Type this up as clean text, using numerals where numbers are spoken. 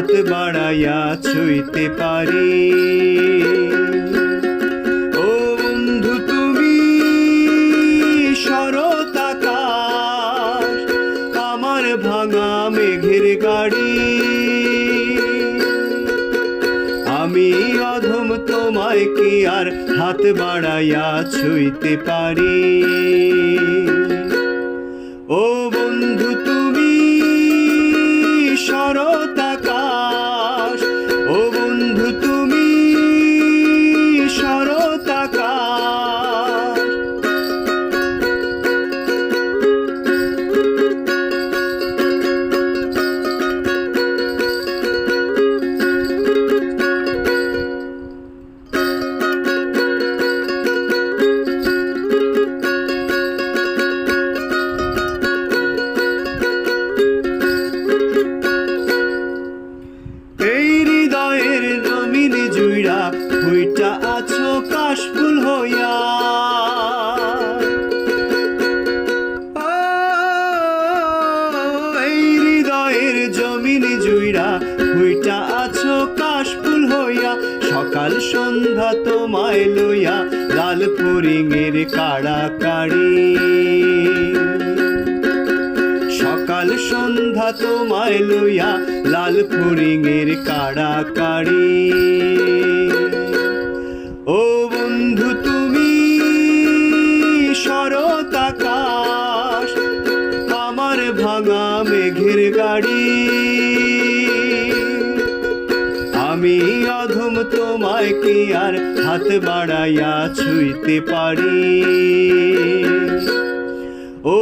হাত বাড়াইয়া ছুঁইতে পারি। ও বন্ধু তুমি শরৎ আকাশ, আমার ভাঙা মেঘের গাড়ি। আমি অধম তোমায় কি আর হাত বাড়াইয়া ছুঁইতে পারি। ও বন্ধু তুমি শরৎ আকাশ, ও বন্ধু তুমি শরৎ আকাশ। জুইরা হইটা আছো কাশফুল হইয়া। এই হৃদয়ের জমিন জুইরা হইটা আছো কাশফুল হইয়া। সকাল সন্ধ্যা তোমায় লইয়া লাল ফড়িংয়ের কাড়াকাড়ি। সকাল সন্ধ্যা তোমায় লইয়া লাল ফড়িংয়ের কাড়াকাড়ি। ও বন্ধু তুমি শরৎ আকাশ, আমার ভাঙা মেঘের গাড়ি। আমি অধম তোমায় কি আর হাত বাড়াইয়া ছুঁইতে পারি। ও